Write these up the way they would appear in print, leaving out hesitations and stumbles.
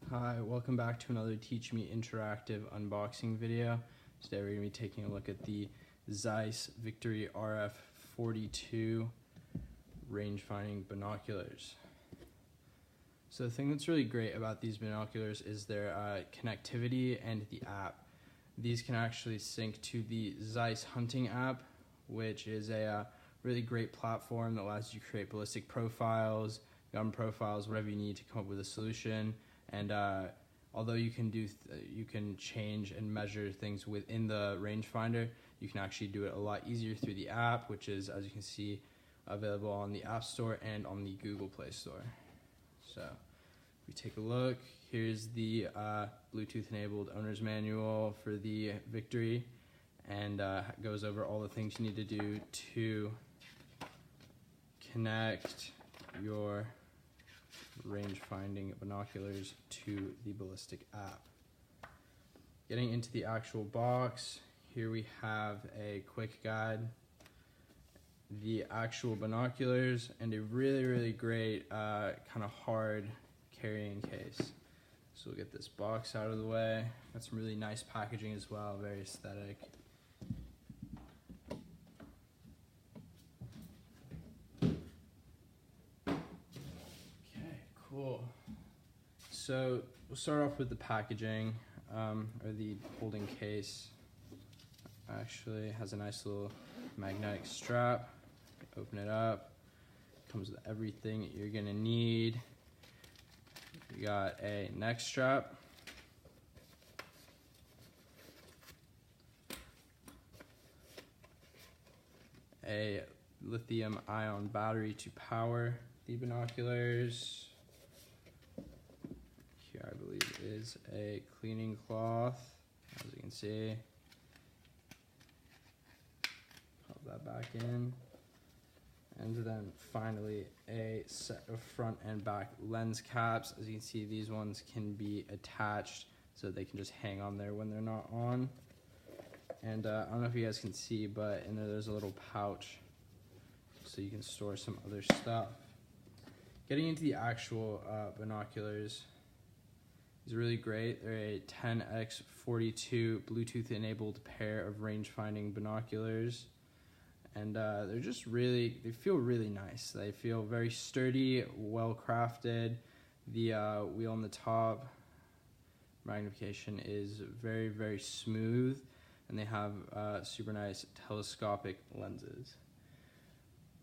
Hi, welcome back to another Teach Me Interactive unboxing video. Today we're going to be taking a look at the Zeiss Victory RF42 range-finding binoculars. So the thing that's really great about these binoculars is their connectivity and the app. These can actually sync to the Zeiss hunting app, which is a really great platform that allows you to create ballistic profiles, gun profiles, whatever you need to come up with a solution. And although you can change and measure things within the rangefinder, you can actually do it a lot easier through the app, which is, as you can see, available on the App Store and on the Google Play Store. So if we take a look, here's the Bluetooth-enabled owner's manual for the Victory, and goes over all the things you need to do to connect your range-finding binoculars to the ballistic app. Getting into the actual box, here we have a quick guide, the actual binoculars, and a really great kind of hard carrying case. So we'll get this box out of the way. Got some really nice packaging as well, very aesthetic. Cool. So we'll start off with the packaging, or the holding case. Actually has a nice little magnetic strap. Open it up. Comes with everything that you're gonna need. You got a neck strap. A lithium-ion battery to power the binoculars. Here I believe is a cleaning cloth, as you can see. Pop that back in. And then finally a set of front and back lens caps. As you can see, these ones can be attached so they can just hang on there when they're not on. And I don't know if you guys can see, but in there's a little pouch so you can store some other stuff. Getting into the actual binoculars is really great. They're a 10x42 Bluetooth-enabled pair of range-finding binoculars, and they're just they feel really nice. They feel very sturdy, well-crafted. The wheel on the top magnification is very smooth, and they have super nice telescopic lenses.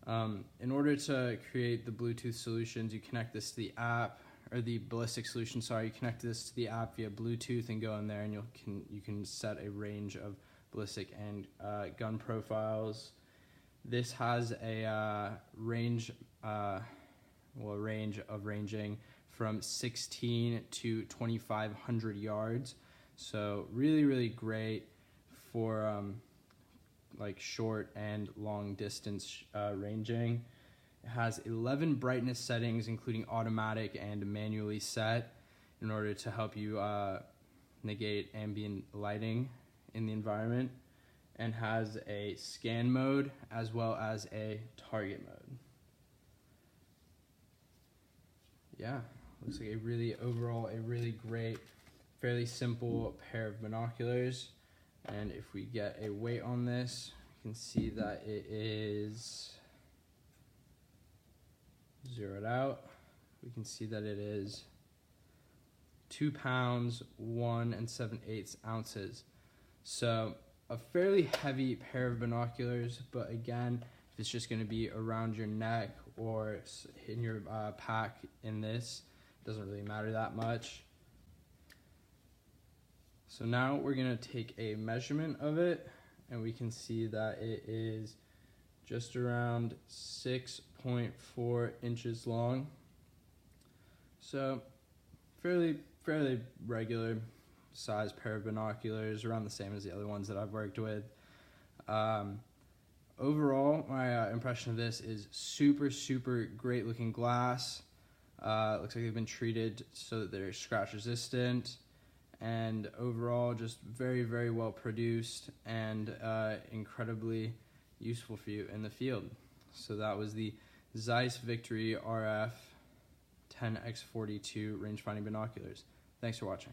In order to create the Bluetooth solutions, you connect this to the app, or the ballistic solution, sorry, you connect this to the app via Bluetooth and go in there, and you can set a range of ballistic and gun profiles. This has a range of ranging from 16 to 2,500 yards, so really great for like short and long distance ranging. It has 11 brightness settings, including automatic and manually set, in order to help you negate ambient lighting in the environment, and has a scan mode as well as a target mode. Yeah, looks like overall a really great, fairly simple pair of binoculars. And if we get a weight on this, you can see that it is zeroed out. We can see that it is 2 pounds, 1 7/8 ounces. So a fairly heavy pair of binoculars, but again, if it's just going to be around your neck or in your pack in this, it doesn't really matter that much. So now we're going to take a measurement of it, and we can see that it is just around 6.4 inches long. So fairly regular size pair of binoculars, around the same as the other ones that I've worked with. Overall, my impression of this is super great looking glass. Looks like they've been treated so that they're scratch resistant. And overall, just very well produced and incredibly useful for you in the field. So that was the Zeiss Victory RF 10x42 range-finding binoculars. Thanks for watching.